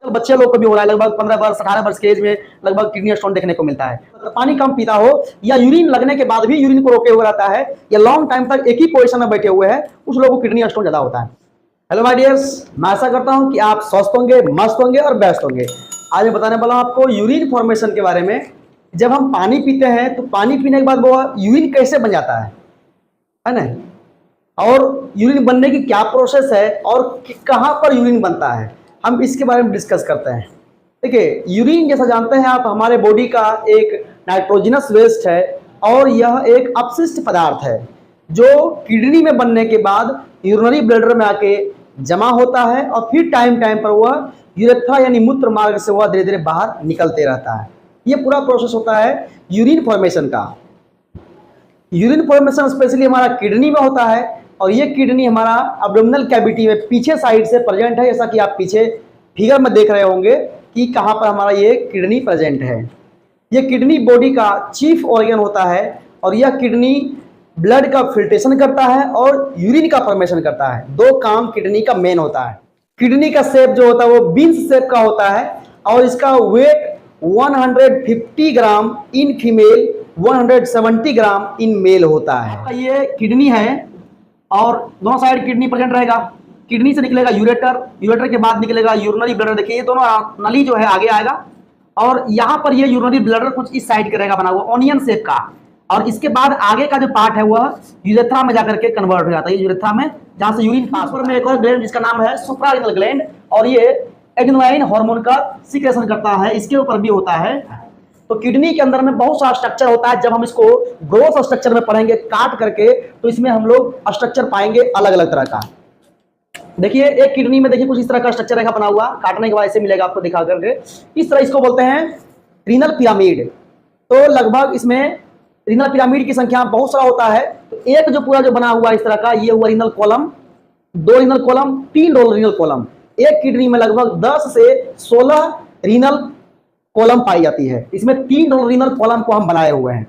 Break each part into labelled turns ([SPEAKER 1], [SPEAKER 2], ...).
[SPEAKER 1] बच्चे लोग को भी हो रहा है, लगभग 15 वर्ष 18 वर्ष के एज में लगभग किडनी स्टोन देखने को मिलता है। तो पानी कम पीता हो या यूरिन लगने के बाद भी यूरिन को रोके हुए रहता है या लॉन्ग टाइम तक एक ही पोजीशन में बैठे हुए हैं, उस लोगों को किडनी स्टोन ज्यादा होता है। हेलो माय डियर्स, मैं आशा करता हूं कि आप स्वस्थ होंगे, मस्त होंगे और बेस्ट होंगे। आज मैं बताने वाला हूं आपको यूरिन फॉर्मेशन के बारे में। जब हम पानी पीते हैं तो पानी पीने के बाद वो यूरिन कैसे बन जाता है ना, और यूरिन बनने की क्या प्रोसेस है और कहां पर यूरिन बनता है, हम इसके बारे में डिस्कस करते हैं। देखिए, यूरिन जैसा जानते हैं आप हमारे बॉडी का एक नाइट्रोजनस वेस्ट है और यह एक अपशिष्ट पदार्थ है जो किडनी में बनने के बाद यूरिनरी ब्लैडर में आके जमा होता है और फिर टाइम टाइम पर वह यूरेथ्रा यानी मूत्र मार्ग से वह धीरे धीरे बाहर निकलते रहता है। ये पूरा प्रोसेस होता है यूरिन फॉर्मेशन का। यूरिन फॉर्मेशन स्पेशली हमारा किडनी में होता है और ये किडनी हमारा एब्डोमिनल कैविटी में पीछे साइड से प्रेजेंट है, जैसा कि आप पीछे फिगर में देख रहे होंगे कि कहाँ पर हमारा ये किडनी प्रेजेंट है। ये किडनी बॉडी का चीफ ऑर्गन होता है और यह किडनी ब्लड का फिल्ट्रेशन करता है और यूरिन का फॉर्मेशन करता है। दो काम किडनी का मेन होता है। किडनी का शेप जो होता है वो बीन्स शेप का होता है और इसका weight 150 gram in female, 170 gram in male होता है। ये किडनी है और दोनों साइड किडनी प्रेजेंट रहेगा। किडनी से निकलेगा यूरेटर, यूरेटर के बाद निकलेगा यूरिनरी ब्लैडर। देखिए ये दोनों नली जो है आगे आएगा और यहाँ पर ये यूरिनरी ब्लैडर कुछ इस साइड के रहेगा बना हुआ ऑनियन शेप का, और इसके बाद आगे का जो पार्ट है वह यूरेथ्रा में जाकर के कन्वर्ट हो जाता है। यूरेथ्रा में जहाँ से यूरिन पास में एक और ग्लैंड जिसका नाम है सुप्रारेनल ग्लैंड, और ये एड्रेनालाइन हार्मोन का सीक्रेशन करता है, इसके ऊपर भी होता है। तो किडनी के अंदर में बहुत सारा स्ट्रक्चर होता है। जब हम इसको ग्रोथ स्ट्रक्चर में पढ़ेंगे काट करके तो इसमें हम लोग स्ट्रक्चर पाएंगे अलग अलग तरह का। देखिए एक किडनी में देखिए कुछ इस तरह का स्ट्रक्चर रहेगा बना हुआ, काटने के बाद ऐसे मिलेगा आपको दिखा करके। इस तरह इसको बोलते हैं रीनल पिरामिड। तो लगभग इसमें रीनल पिरामिड की संख्या बहुत सारा होता है। तो एक जो पूरा जो बना हुआ इस तरह का ये हुआ रीनल कॉलम, दो रीनल कॉलम, तीन रीनल कॉलम। एक किडनी में लगभग 10 से 16 रीनल कॉलम पाई जाती है। इसमें 3 रीनल कॉलम को हम बनाए हुए हैं।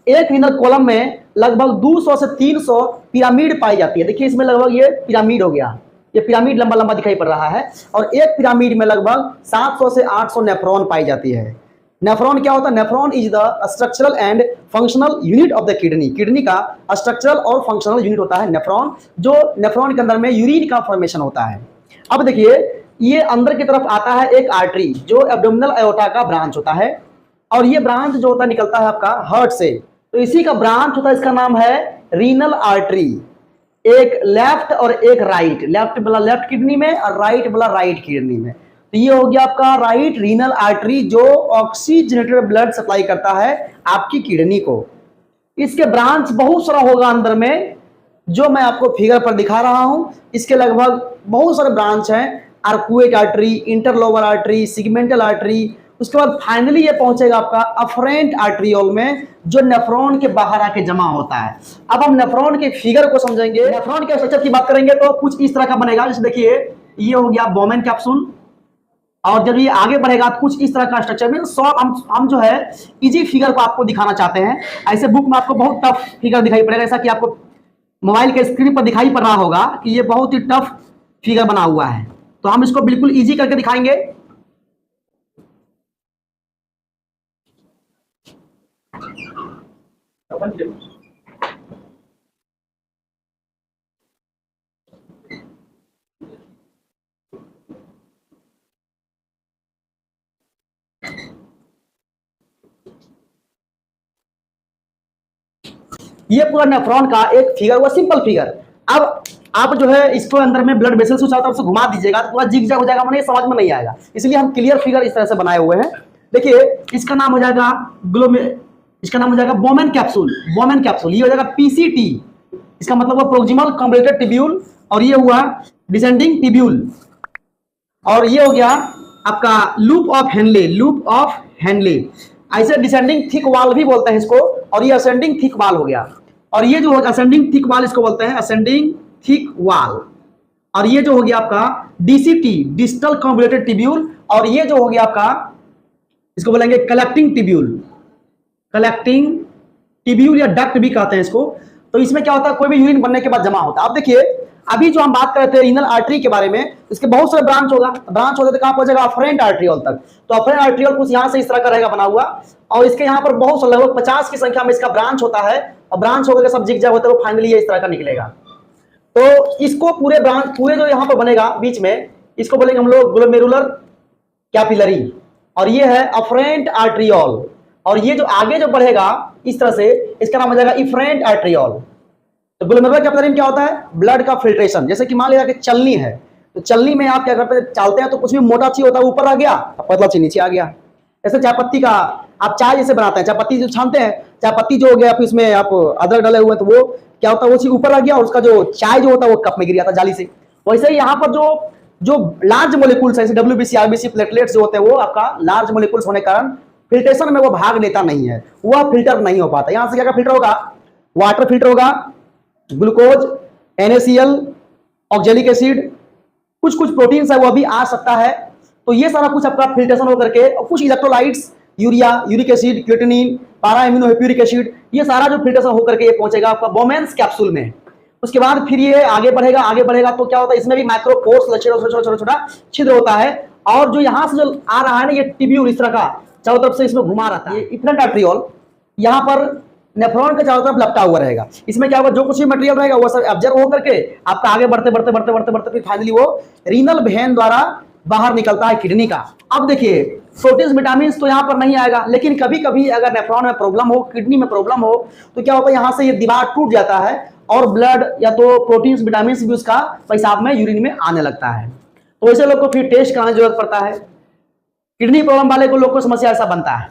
[SPEAKER 1] एक रीनल कॉलम में लगभग 200 से 300 पिरामिड पाई जाती है। देखिए इसमें लगभग ये पिरामिड हो गया, ये पिरामिड लंबा लंबा दिखाई पड़ रहा है। और एक पिरामिड में लगभग 700 से 800 नेफ्रॉन पाई जाती है। नेफ्रॉन क्या होता है? Nephron is the structural and functional unit of the kidney. Kidney का स्ट्रक्चरल और फंक्शनल यूनिट होता है नेफ्रॉन, जो नेफ्रॉन के अंदर में यूरिन का फॉर्मेशन होता है। अब देखिए ये अंदर की तरफ आता है एक आर्टरी जो एब्डोमिनल एओर्टा का ब्रांच होता है, और ये ब्रांच जो होता है निकलता है आपका हार्ट से। तो इसी का ब्रांच होता है, इसका नाम है रीनल आर्टरी। एक लेफ्ट और एक राइट, लेफ्ट वाला लेफ्ट किडनी में और राइट वाला राइट किडनी में। तो ये हो गया आपका राइट रीनल आर्टरी जो ऑक्सीजनेटेड ब्लड सप्लाई करता है आपकी किडनी को। इसके ब्रांच बहुत सारा होगा अंदर में, जो मैं आपको फिगर पर दिखा रहा हूं। इसके लगभग बहुत सारे ब्रांच हैं, arcuate artery, interlobar artery, segmental artery. उसके बाद फाइनली ये पहुंचेगा आपका अफरेंट आर्टरियोल में, जो नेफ्रॉन के बाहर आके जमा होता है। अब हम नेफ्रॉन के फिगर को समझेंगे। नेफ्रॉन के स्ट्रक्चर की बात करेंगे तो कुछ इस तरह का बनेगा। जैसे देखिए ये हो गया बोमेन कैप्सूल, और जब ये आगे बढ़ेगा तो कुछ इस तरह का स्ट्रक्चर में। हम जो है इजी फिगर को आपको दिखाना चाहते हैं। ऐसे बुक में आपको बहुत टफ फिगर दिखाई पड़ेगा, ऐसा कि आपको मोबाइल के स्क्रीन पर दिखाई पड़ रहा होगा कि ये बहुत ही टफ फिगर बना हुआ है। तो हम इसको बिल्कुल इजी करके दिखाएंगे। ये पूरा नेफ्रॉन का एक फिगर हुआ, सिंपल फिगर। अब आप जो है इसको अंदर में ब्लड वेसल्स को चारों तरफ से घुमा दीजिएगा तो पूरा जिग-जैग हो जाएगा, मैंने समझ में नहीं आएगा। इसलिए हम क्लियर फिगर इस तरह से बनाए हुए हैं। देखिए इसका नाम हो जाएगा इसका नाम हो जाएगा बोमेन कैप्सूल। बोमेन कैप्सूल ये हो जाएगा पीसीटी, इसका मतलब हुआ प्रोक्सिमल कॉम्प्लेटेड टिब्यूल, और ये हुआ डिसेंडिंग टिब्यूल, और ये हो गया आपका loop of Henle. Loop of Henle ऐसे डिसेंडिंग थिक वाल भी बोलते हैं इसको, और ये असेंडिंग थिक वाल हो गया। और ये जो असेंडिंग थिक वाल इसको बोलते हैं असेंडिंग थिक वाल। और ये जो हो गया आपका डीसीटी, डिस्टल कॉन्वोल्यूटेड टिब्यूल, और ये जो हो गया आपका इसको बोलेंगे कलेक्टिंग टिब्यूल। कलेक्टिंग टिब्यूल या डक्ट भी कहते हैं इसको। तो इसमें क्या होता है, कोई भी यूरिन बनने के बाद जमा होता है। अब देखिए अभी जो हम बात कर रहे थे रीनल आर्टरी के बारे में, इसके बहुत सारे ब्रांच होगा, ब्रांच होते तो कहां पहुंचेगा, अफरेंट आर्टरियोल तक। तो अफरेंट आर्टरियोल कुछ यहां से इस तरह का रहेगा बना हुआ, और इसके यहाँ पर बहुत लगभग 50 की संख्या में इसका ब्रांच होता है, और ब्रांच होकर सब जिगजैग होता है, वो फाइनली इस तरह का निकलेगा। तो इसको पूरे ब्रांच, पूरे जो यहाँ पर बनेगा बीच में, इसको बोलेंगे हम लोग ग्लोमेरुलर कैपिलरी, और ये है अफरेंट आर्टरियोल। और ये जो आगे जो बढ़ेगा इस तरह से, इसका नाम हो जाएगा इफरेंट आर्टरियोल। तो ग्लोमेरुलर कैपिलरी में क्या होता है, ब्लड का फिल्ट्रेशन। जैसे कि मान लिया कि चलनी है, तो चलनी में आप क्या करते हैं, चलते हैं तो कुछ भी मोटा चीज होता है ऊपर आ गया, पतला चीज नीचे आ गया। जैसे चाय पत्ती का आप चाय जैसे बनाते हैं, चाय पत्ती जो छानते हैं, चाय पत्ती जो हो गया फिर उसमें आप अदरक डाले हुए हैं, तो वो क्या होता है, वो चीज ऊपर आ गया और उसका जो चाय जो होता है वो कप में गिर जाता है जाली से। वैसे ही यहाँ पर जो लार्ज मोलिकुल्स है, जैसे WBC RBC प्लेटलेट्स जो होते हैं, वो आपका लार्ज मोलिकुल्स होने के कारण फिल्ट्रेशन में वो भाग लेता नहीं है, वह फिल्टर नहीं हो पाता। यहां से क्या फिल्टर होगा, वाटर फिल्टर होगा, ग्लूकोज, NaCl, ऑक्जेलिक एसिड, कुछ कुछ प्रोटीन्स है वो भी आ सकता है। तो ये सारा कुछ आपका फिल्ट्रेशन होकर के, और कुछ electrolytes, urea, uric acid, creatinine, पारा एमिनो हेप्यूरिक एसिड, ये सारा जो फिल्ट्रेशन होकर के ये पहुंचेगा आपका बोमेन्स कैप्सूल में। उसके बाद फिर ये आगे बढ़ेगा तो क्या होता है, इसमें भी माइक्रोपोर्स, छोटा छिद्र होता है, और जो यहाँ से जो आ रहा है ना, ये ट्यूब्यूल इस तरह का चारों तरफ से इसमें घुमा रहता है। ये इफरेंट आर्टरियोल यहाँ पर नेफ्रॉन के चारों तरफ लपटा हुआ रहेगा। इसमें क्या होगा, जो कुछ भी मटेरियल रहेगा वो सब ऑब्जर्व होकर के आपका आगे बढ़ते फिर फाइनली वो रीनल वेन द्वारा बाहर निकलता है किडनी का। अब देखिए प्रोटीन्स, विटामिन तो यहाँ पर नहीं आएगा, लेकिन कभी कभी अगर नेफ्रॉन में प्रॉब्लम हो, किडनी में प्रॉब्लम हो, तो क्या होता है, यहाँ से ये दीवार टूट जाता है और ब्लड या तो प्रोटीन्स, विटामिन भी उसका पेशाब में, यूरिन में आने लगता है। तो ऐसे लोग को फिर टेस्ट कराने की जरूरत पड़ता है। किडनी प्रॉब्लम वाले को लोग को समस्या ऐसा बनता है।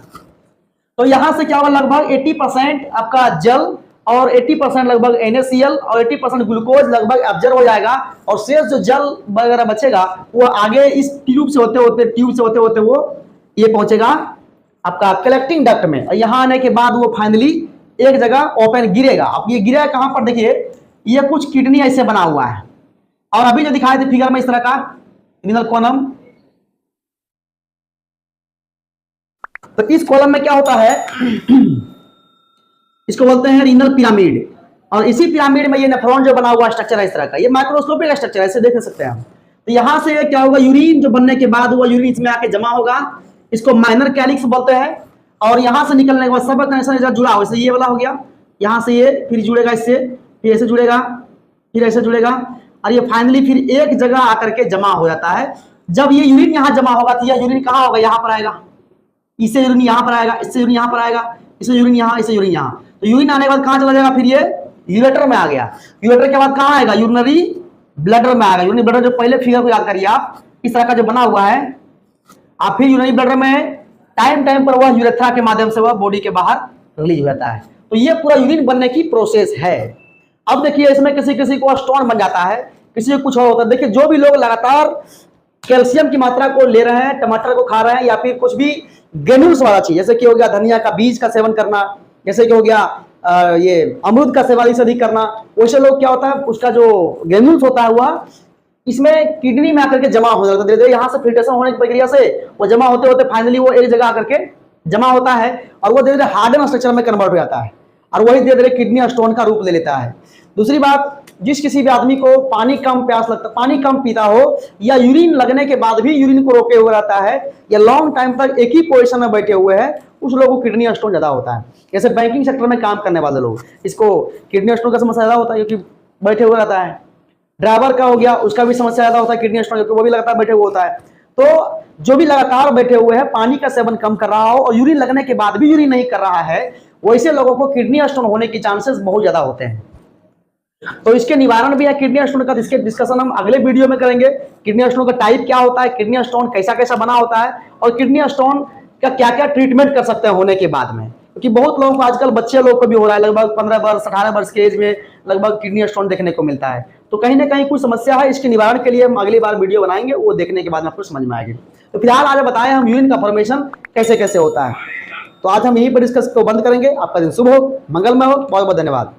[SPEAKER 1] तो यहां से क्या होगा, लगभग 80% आपका जल और 80% लगभग NaCl और 80% ग्लूकोज लगभग एब्जॉर्ब हो जाएगा, और शेष जो जल वगैरह बचेगा वो आगे इस ट्यूब से होते होते वो ये पहुंचेगा आपका कलेक्टिंग डक्ट में। और यहाँ आने के बाद वो फाइनली एक जगह ओपन गिरेगा। अब ये गिरेगा कहां पर, देखिए ये कुछ किडनी ऐसे बना हुआ है, और अभी जो दिखाए थे फिगर में इस तरह का रीनल कॉलम, तो इस कॉलम में क्या होता है इसको बोलते हैं रीनल पिरामिड, और इसी पिरामिड में ये नेफ्रॉन जो बना हुआ स्ट्रक्चर है इस तरह का, ये माइक्रोस्कोपिक स्ट्रक्चर है, ऐसे देख सकते हैं हम। तो यहां से क्या होगा, यूरिन जो बनने के बाद वो यूरिन इसमें आके जमा होगा, इसको माइनर कैलिक्स बोलते हैं। और यहां से निकलने के बाद सब कनेक्शन जुड़ा हुआ, ये वाला हो गया, यहां से ये फिर जुड़ेगा इससे, फिर ऐसे जुड़ेगा, फिर ऐसे जुड़ेगा, और ये फाइनली फिर एक जगह आकर के जमा हो जाता है। जब ये यूरिन यहाँ जमा होगा तो यह यूरिन कहाँ होगा, यहाँ पर आएगा, इससे यूरिन यहाँ पर आएगा, इससे यूरिन यहाँ पर आएगा, इससे यूरिन यहाँ, इससे यूरिन यहाँ। तो यूरिन आने के बाद कहाँ चला जाएगा, फिर ये यूरेटर में आ गया। यूरेटर के बाद कहाँ आएगा, यूरिनरी ब्लडर में आएगा। यूरिनरी ब्लडर जो पहले फिगर को याद करिए आप, इस तरह का जो बना हुआ है, आप फिर यूरिनरी ब्लडर में टाइम पर वह यूरेथ्रा के माध्यम से वह बॉडी के बाहर रिलीज हो जाता है। तो ये पूरा यूरिन बनने की प्रोसेस है। अब देखिए इसमें किसी किसी को स्टोन बन जाता है, किसी को कुछ और होता है। देखिए जो भी लोग लगातार कैल्शियम की मात्रा को ले रहे हैं, टमाटर को खा रहे हैं, या फिर कुछ भी ग्रेन्यूल्स वाला चीज, जैसे कि हो गया धनिया का बीज का सेवन करना, जैसे कि हो गया ये अमरूद का सेवन अधिक करना, वैसे लोग क्या होता है, उसका जो ग्रेन्यूल्स होता है वह इसमें किडनी में आकर के जमा हो जाता है। धीरे धीरे यहाँ से फिल्ट्रेशन होने की प्रक्रिया से वो जमा होते होते फाइनली वो एक जगह आकर के जमा होता है, और वो धीरे धीरे हार्डन स्ट्रक्चर में कन्वर्ट हो जाता है, और वही धीरे धीरे किडनी स्टोन का रूप ले लेता है। दूसरी बात, जिस किसी भी आदमी को पानी कम प्यास लगता, पानी कम पीता हो, या यूरिन लगने के बाद भी यूरिन को रोके हुए रहता है, या लॉन्ग टाइम तक एक ही पोजीशन में बैठे हुए हैं, उस लोगों को किडनी स्टोन ज्यादा होता है। जैसे बैंकिंग सेक्टर में काम करने वाले लोग, इसको किडनी स्टोन का समस्या ज्यादा होता है क्योंकि बैठे हुए रहता है। ड्राइवर का हो गया, उसका भी समस्या ज्यादा होता है किडनी स्टोन, क्योंकि वो भी लगातार बैठे हुए होता है। तो जो भी लगातार बैठे हुए हैं, पानी का सेवन कम कर रहा हो और यूरिन लगने के बाद भी यूरिन नहीं कर रहा है, वैसे लोगों को किडनी स्टोन होने की चांसेस बहुत ज्यादा होते हैं। तो इसके निवारण भी है किडनी स्टोन का, इसके डिस्कशन हम अगले वीडियो में करेंगे। किडनी स्टोन का टाइप क्या होता है, किडनी स्टोन कैसा कैसा बना होता है, और किडनी स्टोन का क्या क्या ट्रीटमेंट कर सकते हैं होने के बाद में। क्योंकि बहुत लोगों को आजकल बच्चे लोग को भी हो रहा है, लगभग 15 वर्ष 18 वर्ष के एज में लगभग किडनी स्टोन देखने को मिलता है। तो कहीं ना कहीं कुछ समस्या है, इसके निवारण के लिए हम अगली बार वीडियो बनाएंगे, वो देखने के बाद आपको समझ में आएगी। तो फिलहाल आज बताएं हम यूरिन का फॉर्मेशन कैसे कैसे होता है। तो आज हम यहीं पर डिस्कस को बंद करेंगे। आपका दिन शुभ हो, मंगलमय हो, बहुत बहुत धन्यवाद।